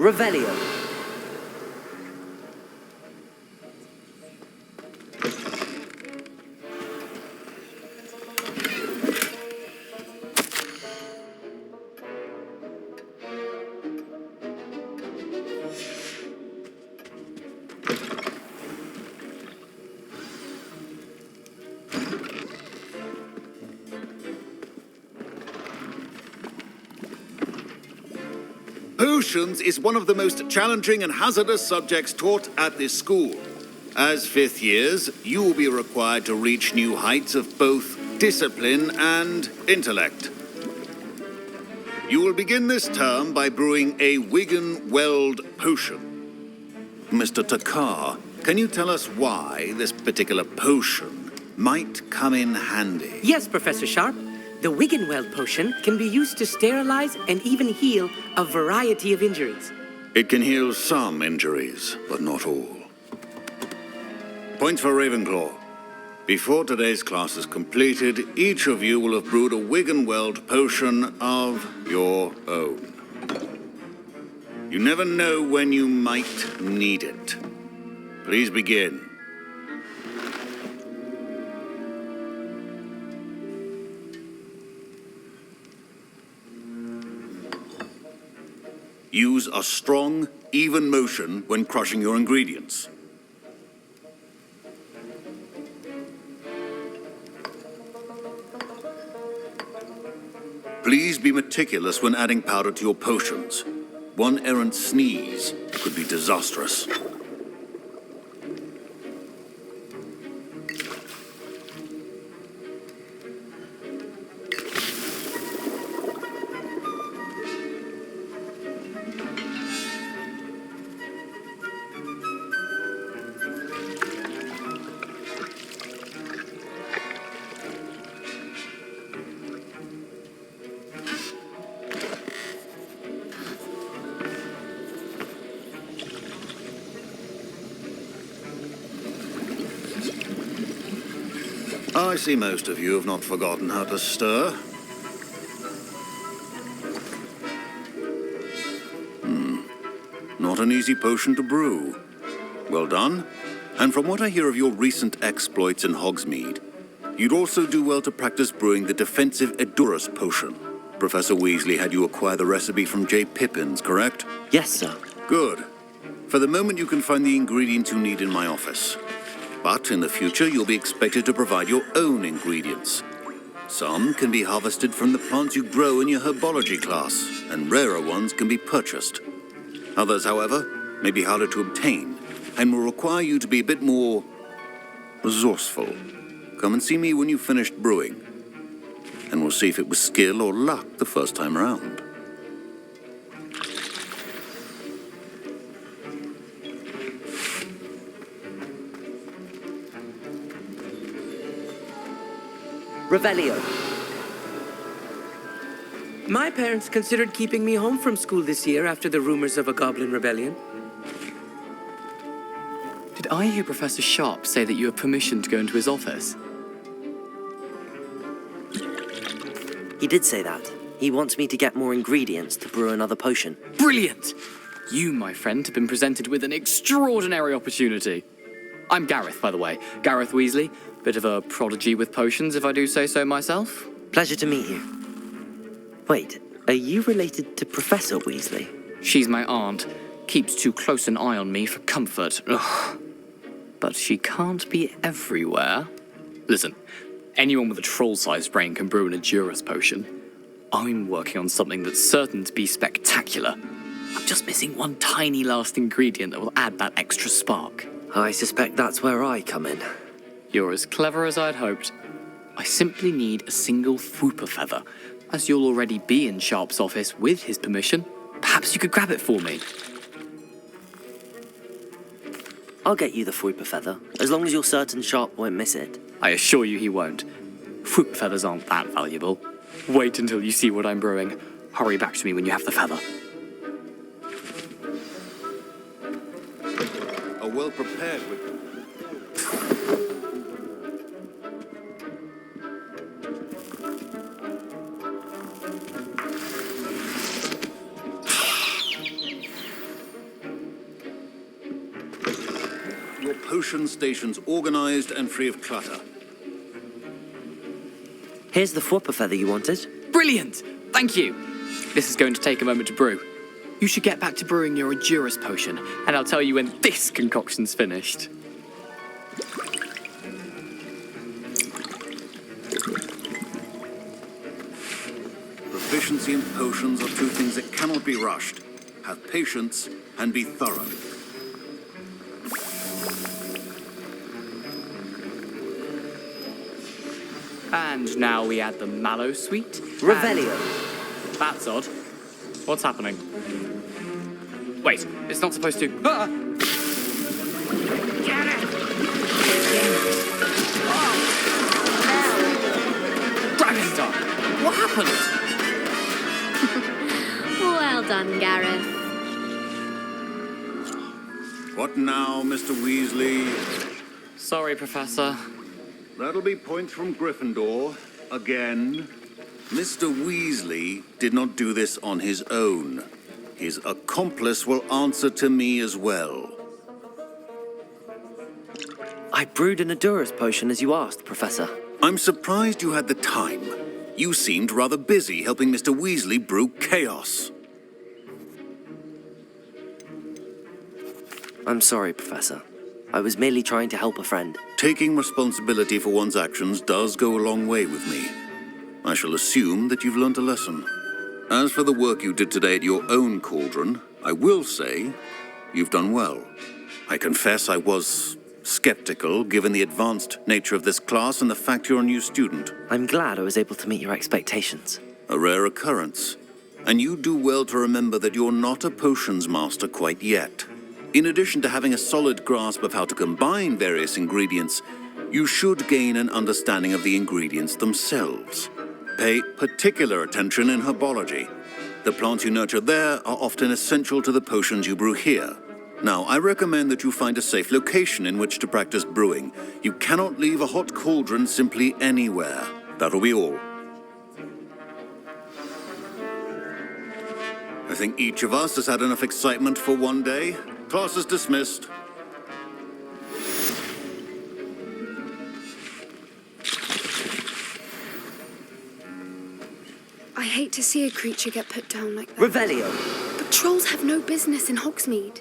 Revelio. Potions is one of the most challenging and hazardous subjects taught at this school. As fifth years, you will be required to reach new heights of both discipline and intellect. You will begin this term by brewing a Wigan-Weld potion. Mr. Takar, can you tell us why this particular potion might come in handy? Yes, Professor Sharp. The Wigan-Weld potion can be used to sterilize and even heal a variety of injuries. It can heal some injuries, but not all. Points for Ravenclaw. Before today's class is completed, each of you will have brewed a Wigan-Weld potion of your own. You never know when you might need it. Please begin. Use a strong, even motion when crushing your ingredients. Please be meticulous when adding powder to your potions. One errant sneeze could be disastrous. I see most of you have not forgotten how to stir. Not an easy potion to brew. Well done. And from what I hear of your recent exploits in Hogsmeade, you'd also do well to practice brewing the defensive Edurus potion. Professor Weasley had you acquire the recipe from J. Pippins, correct? Yes, sir. Good. For the moment, you can find the ingredients you need in my office. But in the future, you'll be expected to provide your own ingredients. Some can be harvested from the plants you grow in your herbology class, and rarer ones can be purchased. Others, however, may be harder to obtain, and will require you to be a bit more resourceful. Come and see me when you've finished brewing, and we'll see if it was skill or luck the first time around. Revelio. My parents considered keeping me home from school this year after the rumors of a goblin rebellion. Did I hear Professor Sharp say that you have permission to go into his office? He did say that. He wants me to get more ingredients to brew another potion. Brilliant! You, my friend, have been presented with an extraordinary opportunity. I'm Gareth, by the way. Gareth Weasley. Bit of a prodigy with potions, if I do say so myself. Pleasure to meet you. Wait, are you related to Professor Weasley? She's my aunt. Keeps too close an eye on me for comfort. Ugh. But she can't be everywhere. Listen, anyone with a troll-sized brain can brew an Edurus potion. I'm working on something that's certain to be spectacular. I'm just missing one tiny last ingredient that will add that extra spark. I suspect that's where I come in. You're as clever as I'd hoped. I simply need a single Fwooper feather. As you'll already be in Sharp's office with his permission, perhaps you could grab it for me. I'll get you the Fwooper feather, as long as you're certain Sharp won't miss it. I assure you he won't. Fwooper feathers aren't that valuable. Wait until you see what I'm brewing. Hurry back to me when you have the feather. Are well prepared with... potion stations organized and free of clutter. Here's the Fwopper feather you wanted. Brilliant! Thank you! This is going to take a moment to brew. You should get back to brewing your Edurus potion, and I'll tell you when this concoction's finished. Proficiency in potions are two things that cannot be rushed. Have patience and be thorough. And now we add the mallow sweet. Revelio. That's odd. What's happening? Wait, it's not supposed to. Ah! Dragonstar! What happened? Well done, Gareth. What now, Mr. Weasley? Sorry, Professor. That'll be points from Gryffindor. Again. Mr. Weasley did not do this on his own. His accomplice will answer to me as well. I brewed an Edurus potion as you asked, Professor. I'm surprised you had the time. You seemed rather busy helping Mr. Weasley brew chaos. I'm sorry, Professor. I was merely trying to help a friend. Taking responsibility for one's actions does go a long way with me. I shall assume that you've learnt a lesson. As for the work you did today at your own cauldron, I will say you've done well. I confess I was skeptical, given the advanced nature of this class and the fact you're a new student. I'm glad I was able to meet your expectations. A rare occurrence. And you do well to remember that you're not a potions master quite yet. In addition to having a solid grasp of how to combine various ingredients, you should gain an understanding of the ingredients themselves. Pay particular attention in herbology. The plants you nurture there are often essential to the potions you brew here. Now, I recommend that you find a safe location in which to practice brewing. You cannot leave a hot cauldron simply anywhere. That'll be all. I think each of us has had enough excitement for one day. Class is dismissed. I hate to see a creature get put down like that. Revelio. But trolls have no business in Hogsmeade.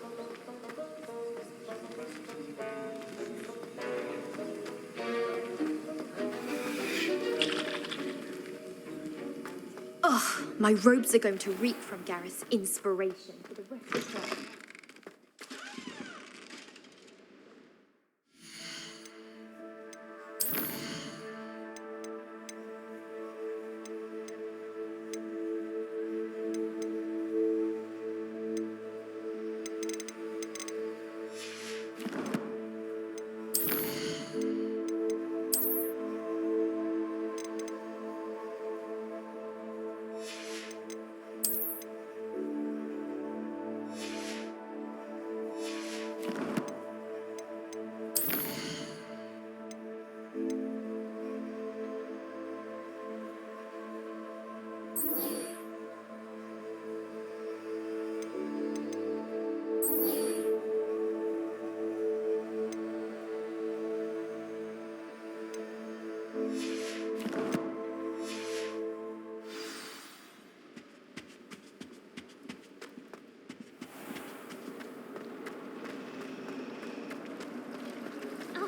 Ugh, my robes are going to reek from Gareth's inspiration for the rest of the term.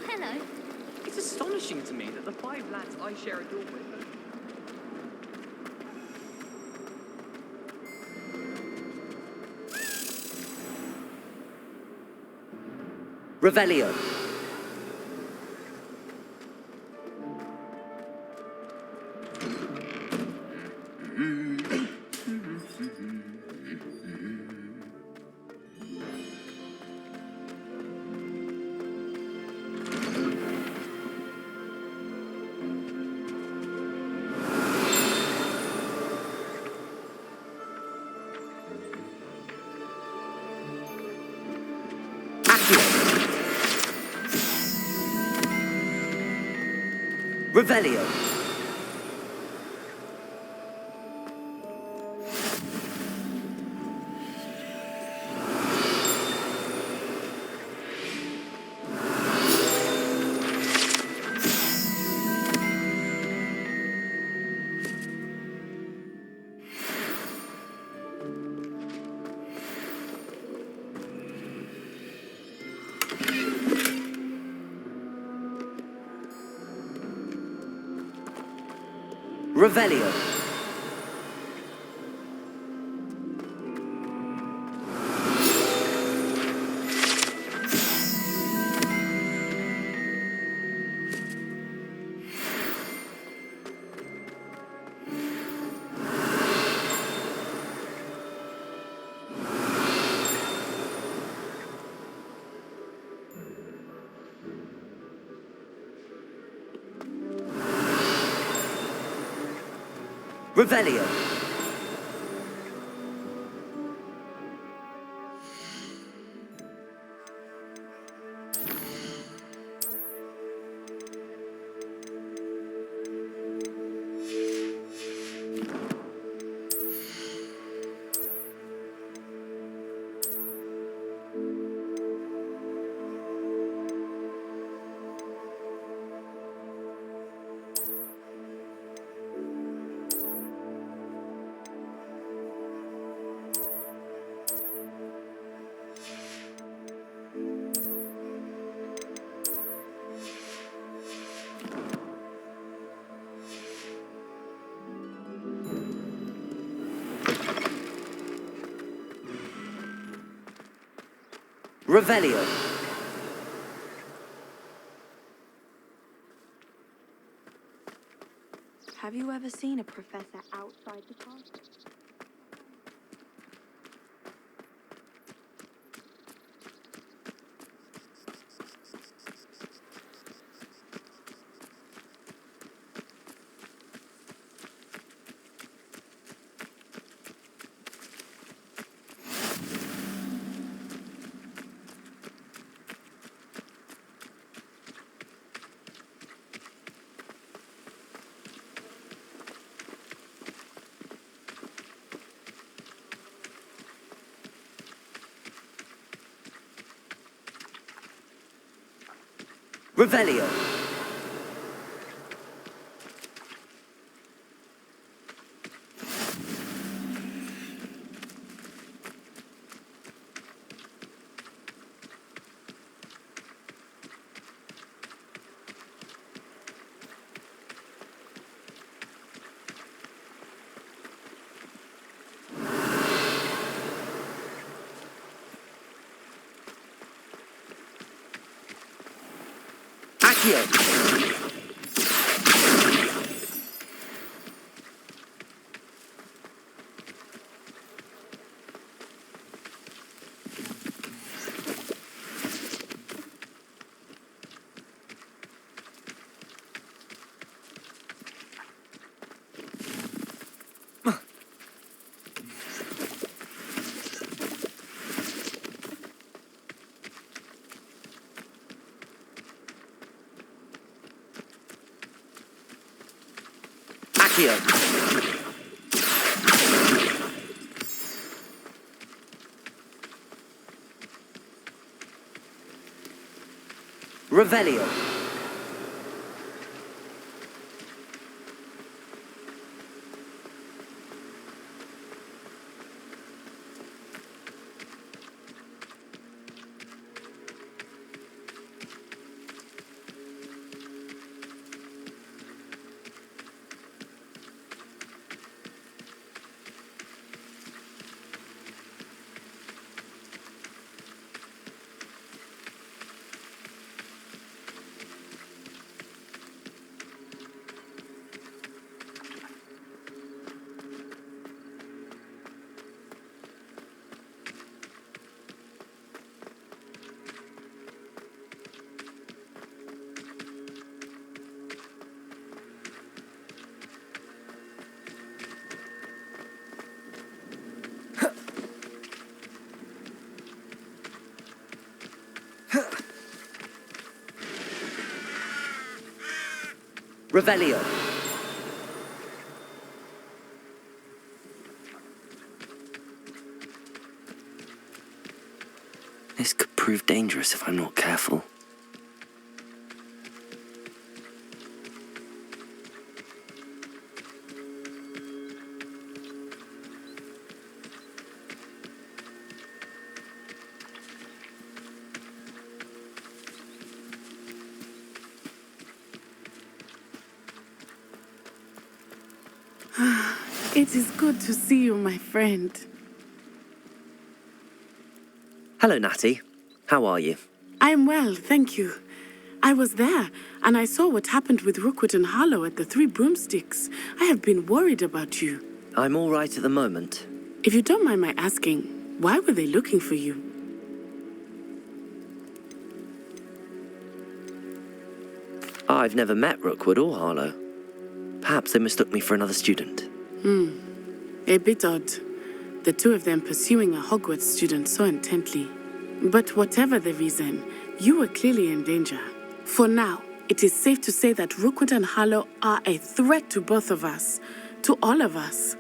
Hello. It's astonishing to me that the 5 lads I share a dorm with. Revelio. Revelio. Revelio. Revelio. Revelio. Have you ever seen a professor outside the castle? Revelio. Accio. Accio. Revelio. Revelio. This could prove dangerous if I'm not careful. It is good to see you, my friend. Hello, Natty. How are you? I am well, thank you. I was there, and I saw what happened with Rookwood and Harlow at the Three Broomsticks. I have been worried about you. I'm all right at the moment. If you don't mind my asking, why were they looking for you? I've never met Rookwood or Harlow. Perhaps they mistook me for another student. A bit odd. The two of them pursuing a Hogwarts student so intently. But whatever the reason, you were clearly in danger. For now, it is safe to say that Rookwood and Harlow are a threat to both of us, to all of us.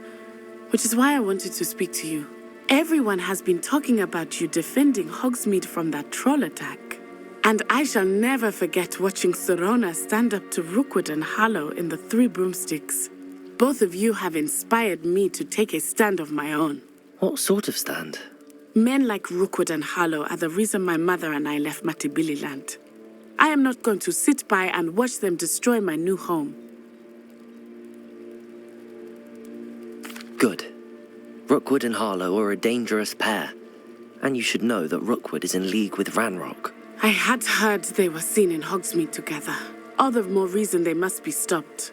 Which is why I wanted to speak to you. Everyone has been talking about you defending Hogsmeade from that troll attack. And I shall never forget watching Sorona stand up to Rookwood and Harlow in the Three Broomsticks. Both of you have inspired me to take a stand of my own. What sort of stand? Men like Rookwood and Harlow are the reason my mother and I left Matibili I am not going to sit by and watch them destroy my new home. Good. Rookwood and Harlow are a dangerous pair. And you should know that Rookwood is in league with Ranrock. I had heard they were seen in Hogsmeade together. All the more reason they must be stopped.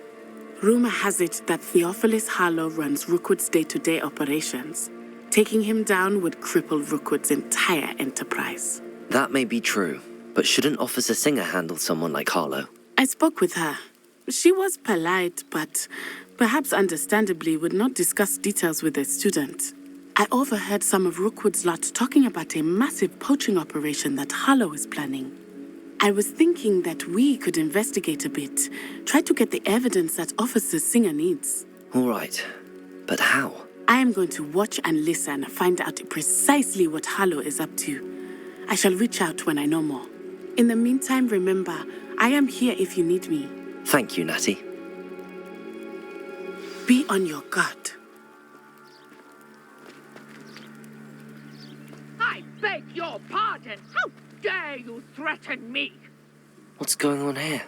Rumor has it that Theophilus Harlow runs Rookwood's day-to-day operations. Taking him down would cripple Rookwood's entire enterprise. That may be true, but shouldn't Officer Singer handle someone like Harlow? I spoke with her. She was polite, but perhaps understandably would not discuss details with a student. I overheard some of Rookwood's lot talking about a massive poaching operation that Harlow is planning. I was thinking that we could investigate a bit, try to get the evidence that Officer Singer needs. All right, but how? I am going to watch and listen, find out precisely what Harlow is up to. I shall reach out when I know more. In the meantime, remember, I am here if you need me. Thank you, Natty. Be on your guard. I beg your pardon. How dare you threaten me? What's going on here?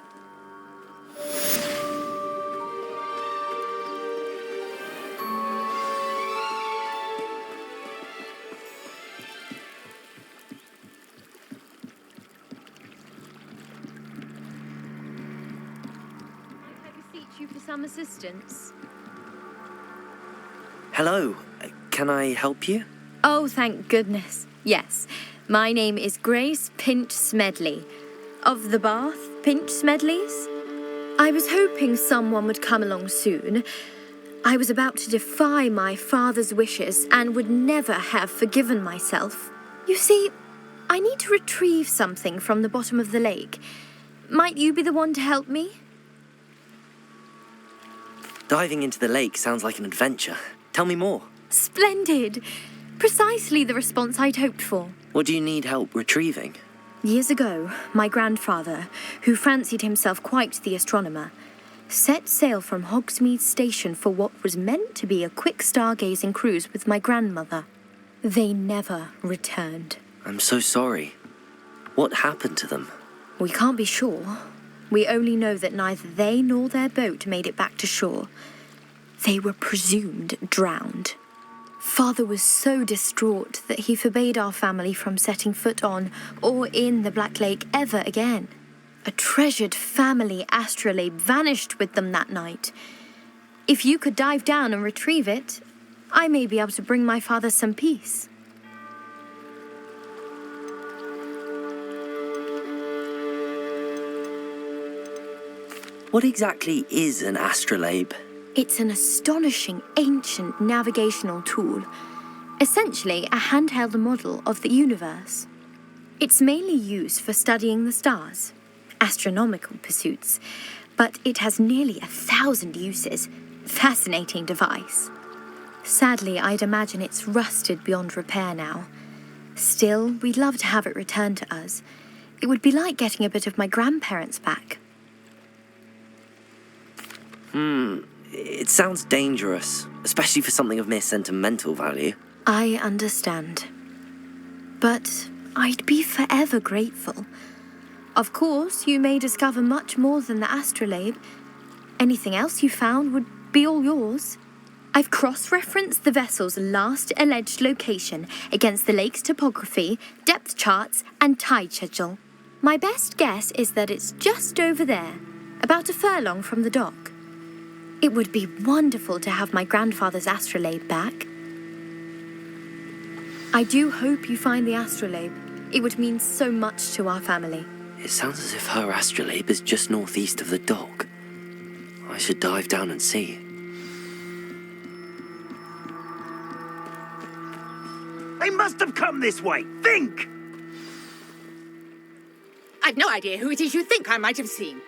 You for some assistance. Hello. Can I help you? Oh, thank goodness. Yes. My name is Grace Pinch Smedley. Of the Bath Pinch Smedleys. I was hoping someone would come along soon. I was about to defy my father's wishes and would never have forgiven myself. You see, I need to retrieve something from the bottom of the lake. Might you be the one to help me? Diving into the lake sounds like an adventure. Tell me more. Splendid. Precisely the response I'd hoped for. What do you need help retrieving? Years ago, my grandfather, who fancied himself quite the astronomer, set sail from Hogsmeade Station for what was meant to be a quick stargazing cruise with my grandmother. They never returned. I'm so sorry. What happened to them? We can't be sure. We only know that neither they nor their boat made it back to shore. They were presumed drowned. Father was so distraught that he forbade our family from setting foot on or in the Black Lake ever again. A treasured family astrolabe vanished with them that night. If you could dive down and retrieve it, I may be able to bring my father some peace. What exactly is an astrolabe? It's an astonishing ancient navigational tool, essentially a handheld model of the universe. It's mainly used for studying the stars, astronomical pursuits, but it has nearly 1,000 uses. Fascinating device. Sadly, I'd imagine it's rusted beyond repair now. Still, we'd love to have it returned to us. It would be like getting a bit of my grandparents back. It sounds dangerous, especially for something of mere sentimental value. I understand. But I'd be forever grateful. Of course, you may discover much more than the astrolabe. Anything else you found would be all yours. I've cross-referenced the vessel's last alleged location against the lake's topography, depth charts, and tide schedule. My best guess is that it's just over there, about a furlong from the dock. It would be wonderful to have my grandfather's astrolabe back. I do hope you find the astrolabe. It would mean so much to our family. It sounds as if her astrolabe is just northeast of the dock. I should dive down and see. They must have come this way. Think! I've no idea who it is you think I might have seen.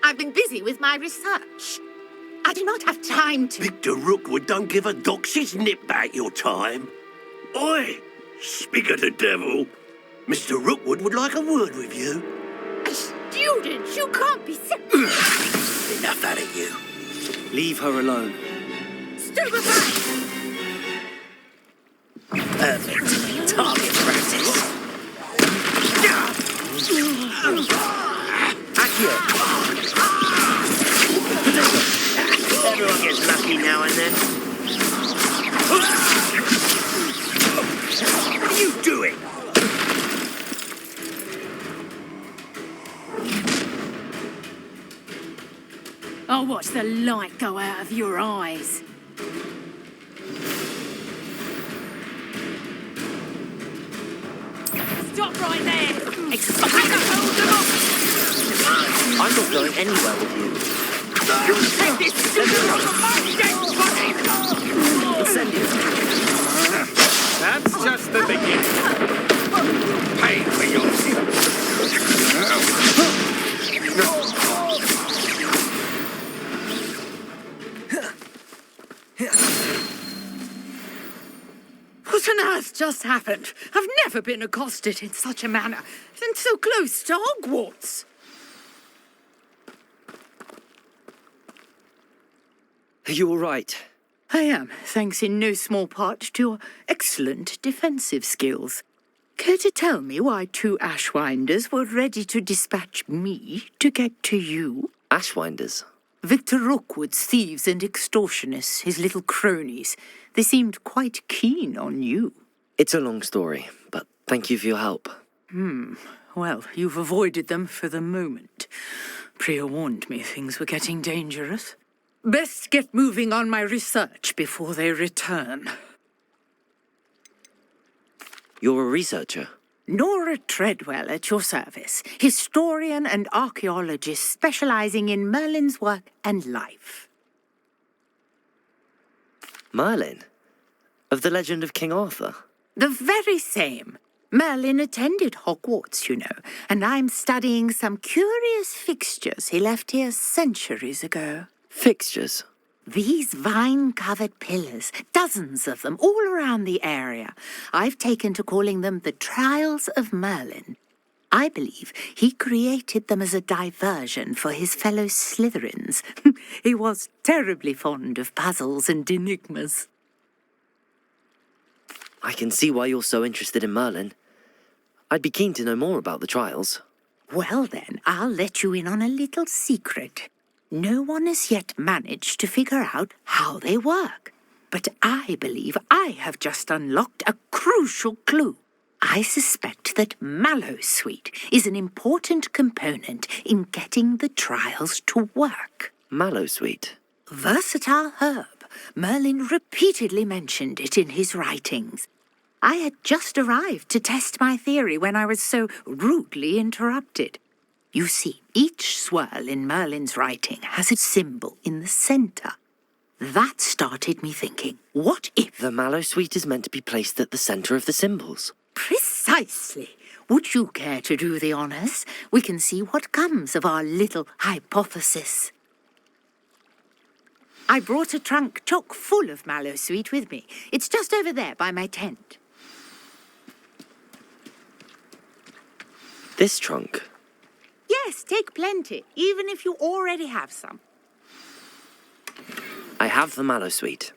I've been busy with my research. I do not have time to... Victor Rookwood don't give a doxy's nip back your time. Oi, speak of the devil. Mr. Rookwood would like a word with you. A student? You can't be... Enough out of you. Leave her alone. Stupefy! Perfect. Target practice. Everyone gets lucky now and then. What are you doing? I'll watch the light go out of your eyes. Stop right there! Expect to hold them off! I'm not going anywhere with you. Take this scissor off of my dead body! Send it. That's just the beginning. Pay for your What on earth just happened? I've never been accosted in such a manner, and so close to Hogwarts. Are you all right? I am, thanks in no small part to your excellent defensive skills. Care to tell me why two Ashwinders were ready to dispatch me to get to you? Ashwinders? Victor Rookwood's thieves and extortionists, his little cronies. They seemed quite keen on you. It's a long story, but thank you for your help. Well, you've avoided them for the moment. Priya warned me things were getting dangerous. Best get moving on my research before they return. You're a researcher? Nora Treadwell at your service, historian and archaeologist specializing in Merlin's work and life. Merlin? Of the legend of King Arthur? The very same. Merlin attended Hogwarts, you know, and I'm studying some curious fixtures he left here centuries ago. Fixtures? These vine-covered pillars, dozens of them, all around the area. I've taken to calling them the Trials of Merlin. I believe he created them as a diversion for his fellow Slytherins. He was terribly fond of puzzles and enigmas. I can see why you're so interested in Merlin. I'd be keen to know more about the trials. Well then, I'll let you in on a little secret. No one has yet managed to figure out how they work. But I believe I have just unlocked a crucial clue. I suspect that Mallowsweet is an important component in getting the trials to work. Mallowsweet? Versatile herb. Merlin repeatedly mentioned it in his writings. I had just arrived to test my theory when I was so rudely interrupted. You see, each swirl in Merlin's writing has a symbol in the centre. That started me thinking, what if... The Mallowsweet is meant to be placed at the centre of the symbols. Precisely. Would you care to do the honours? We can see what comes of our little hypothesis. I brought a trunk chock full of Mallowsweet with me. It's just over there by my tent. This trunk? Yes, take plenty, even if you already have some. I have the Mallowsweet.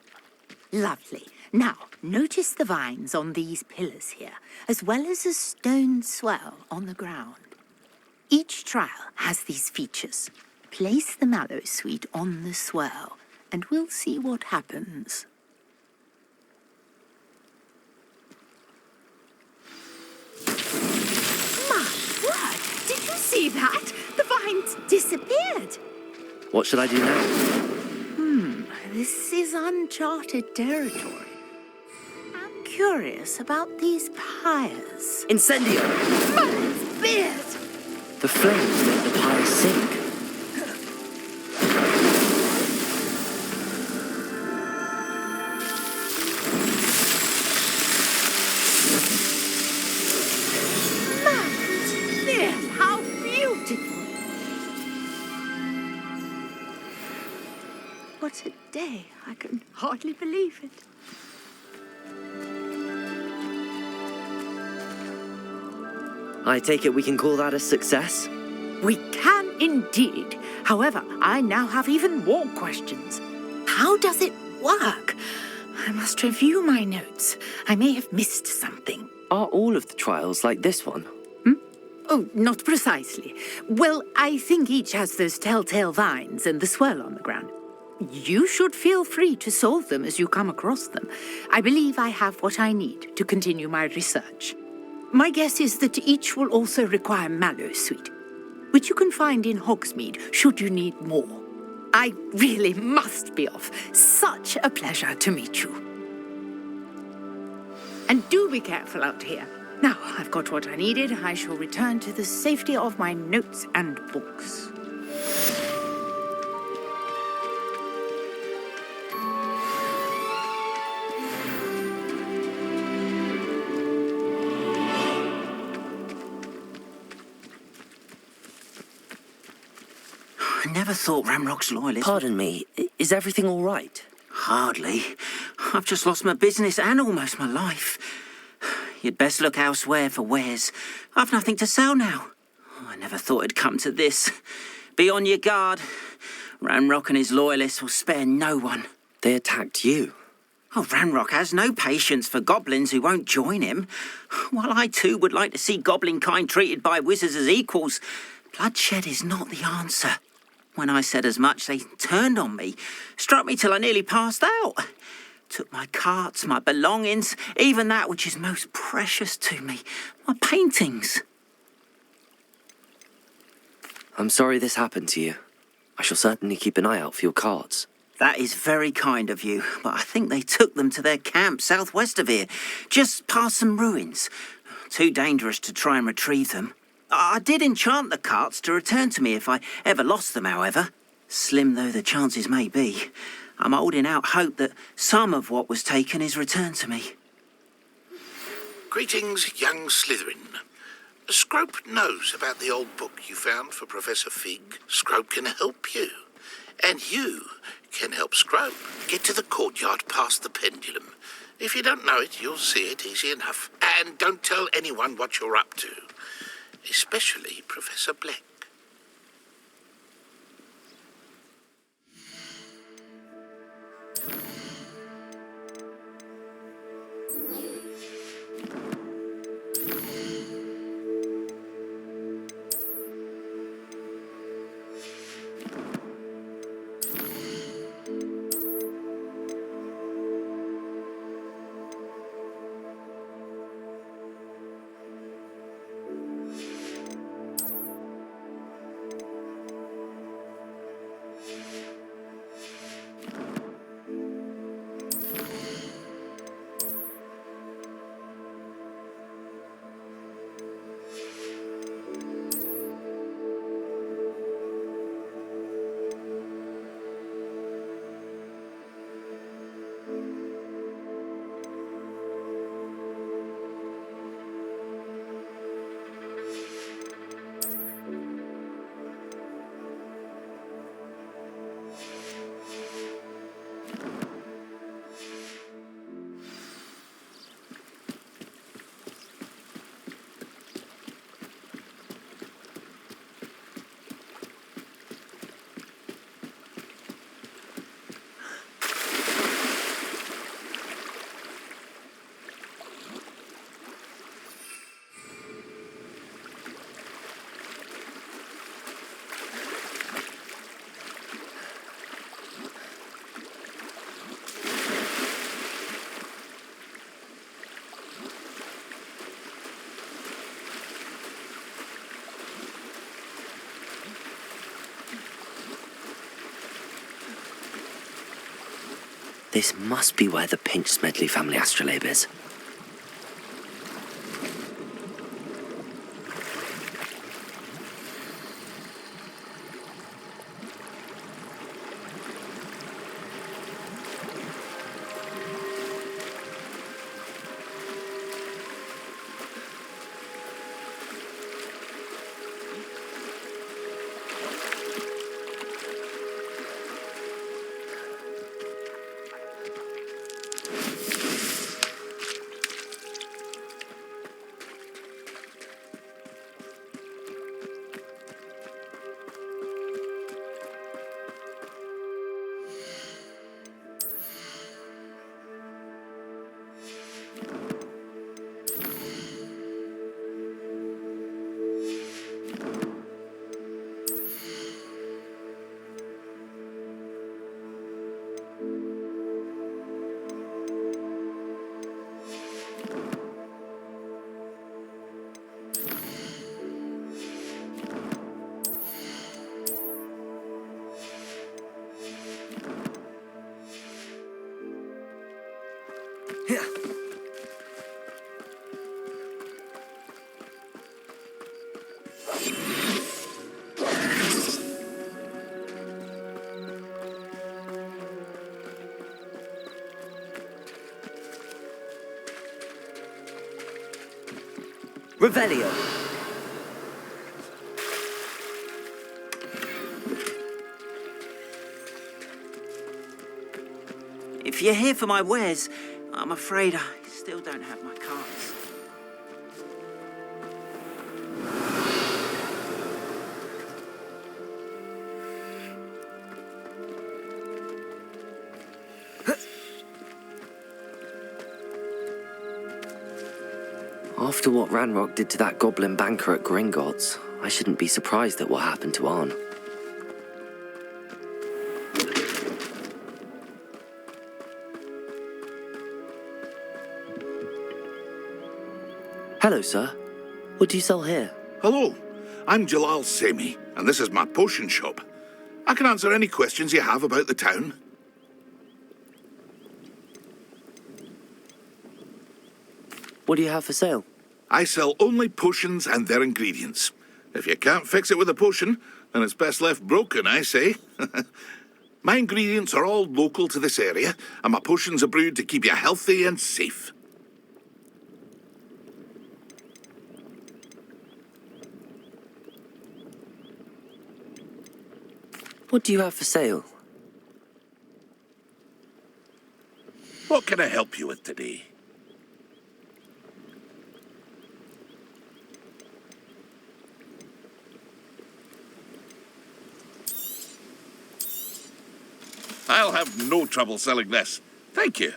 Lovely. Now, notice the vines on these pillars here, as well as a stone swell on the ground. Each trial has these features. Place the Mallowsweet on the swirl, and we'll see what happens. My word! Did you see that? The vines disappeared. What should I do now? This is uncharted territory. I'm curious about these pyres. Incendio! Mother's beard! The flames make the pyre sink. Mother's beard! How beautiful! What a day. I can hardly believe it. I take it we can call that a success? We can indeed. However, I now have even more questions. How does it work? I must review my notes. I may have missed something. Are all of the trials like this one? Oh, not precisely. Well, I think each has those telltale vines and the swirl on the ground. You should feel free to solve them as you come across them. I believe I have what I need to continue my research. My guess is that each will also require mallow sweet, which you can find in Hogsmeade should you need more. I really must be off. Such a pleasure to meet you. And do be careful out here. Now, I've got what I needed. I shall return to the safety of my notes and books. I never thought Ramrock's loyalists... Pardon me, is everything all right? Hardly. I've just lost my business and almost my life. You'd best look elsewhere for wares. I've nothing to sell now. I never thought it'd come to this. Be on your guard. Ramrock and his loyalists will spare no one. They attacked you. Oh, Ramrock has no patience for goblins who won't join him. While I too would like to see goblin kind treated by wizards as equals, bloodshed is not the answer. When I said as much, they turned on me, struck me till I nearly passed out. Took my carts, my belongings, even that which is most precious to me, my paintings. I'm sorry this happened to you. I shall certainly keep an eye out for your cards. That is very kind of you, but I think they took them to their camp southwest of here, just past some ruins. Too dangerous to try and retrieve them. I did enchant the carts to return to me if I ever lost them, however. Slim though the chances may be, I'm holding out hope that some of what was taken is returned to me. Greetings, young Slytherin. Scrope knows about the old book you found for Professor Fig. Scrope can help you. And you can help Scrope get to the courtyard past the pendulum. If you don't know it, you'll see it easy enough. And don't tell anyone what you're up to. Especially Professor Black. This must be where the Pinch Smedley family astrolabe is. Revelio. If you're here for my wares, I'm afraid I still don't have my cards. After what Ranrock did to that goblin banker at Gringotts, I shouldn't be surprised at what happened to Arn. Hello, sir. What do you sell here? Hello, I'm Jalal Semi, and this is my potion shop. I can answer any questions you have about the town. What do you have for sale? I sell only potions and their ingredients. If you can't fix it with a potion, then it's best left broken, I say. My ingredients are all local to this area, and my potions are brewed to keep you healthy and safe. What do you have for sale? What can I help you with today? I'll have no trouble selling this. Thank you.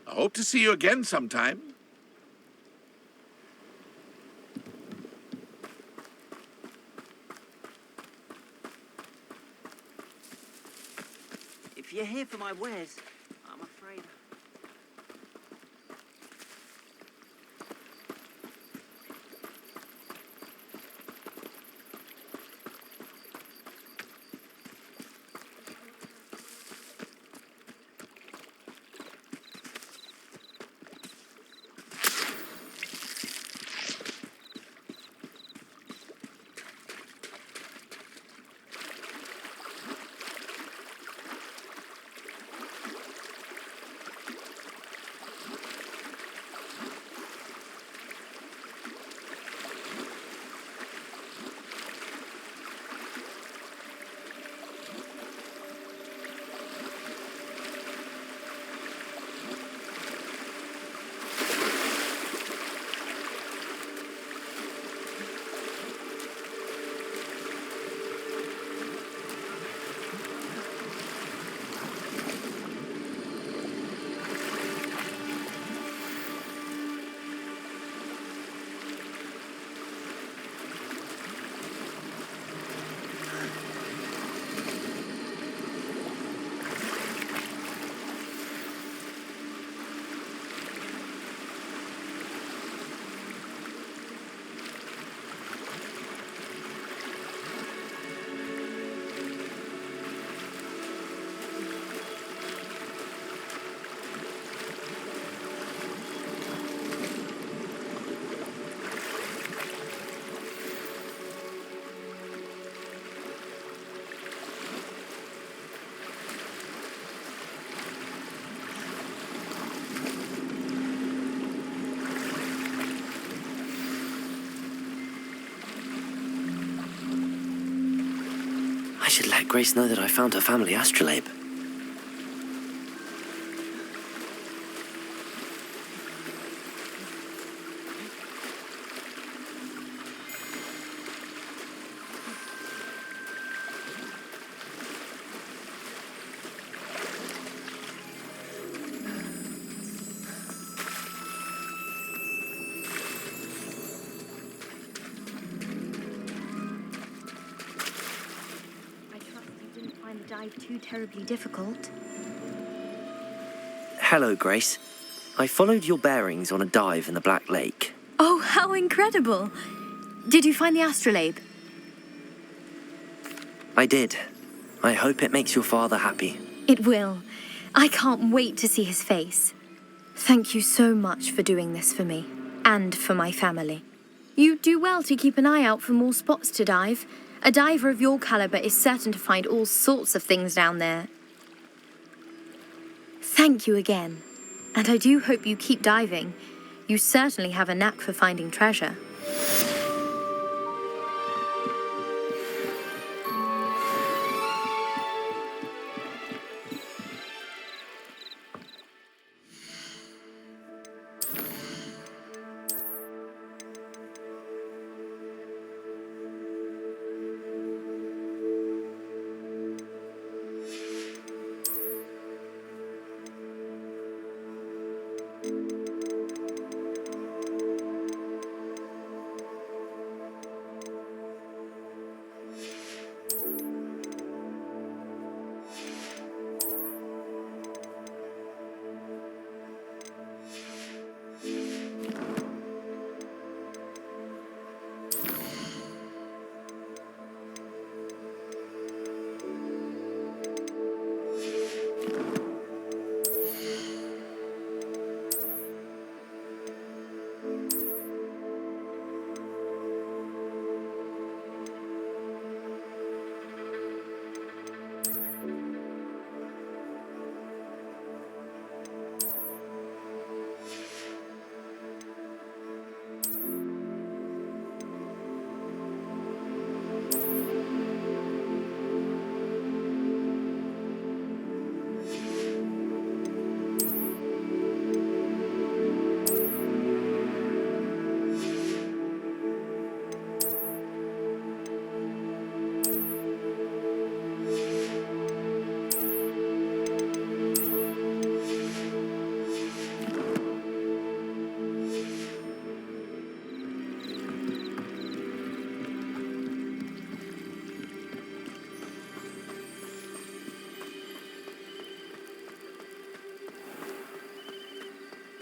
I hope to see you again sometime. If you're here for my wares, I'm afraid... should let Grace know that I found her family astrolabe. Too terribly difficult. Hello, Grace. I followed your bearings on a dive in the Black Lake. Oh, how incredible! Did you find the astrolabe? I did. I hope it makes your father happy. It will. I can't wait to see his face. Thank you so much for doing this for me, and for my family. You do well to keep an eye out for more spots to dive. A diver of your caliber is certain to find all sorts of things down there. Thank you again. And I do hope you keep diving. You certainly have a knack for finding treasure.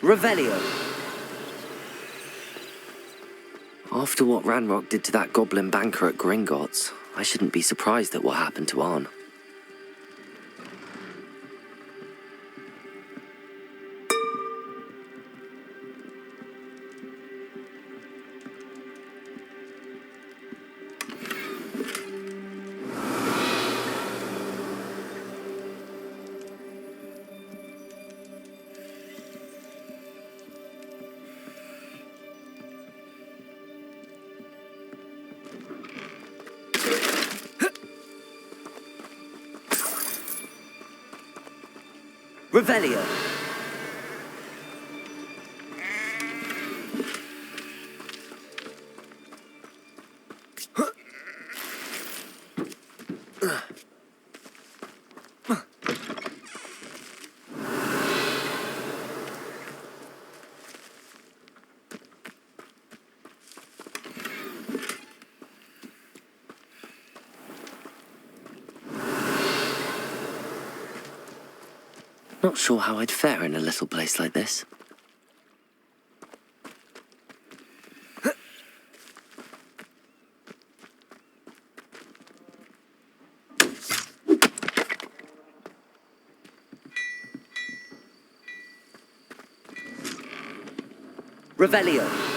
Revelio! After what Ranrock did to that goblin banker at Gringotts, I shouldn't be surprised at what happened to Arn. Revelio! Not sure how I'd fare in a little place like this. Revelio!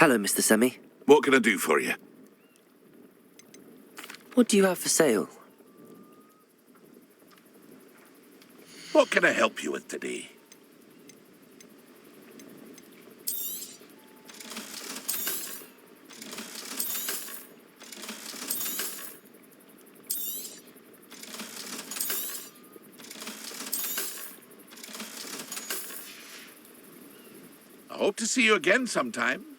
Hello, Mr. Semi. What can I do for you? What do you have for sale? What can I help you with today? I hope to see you again sometime.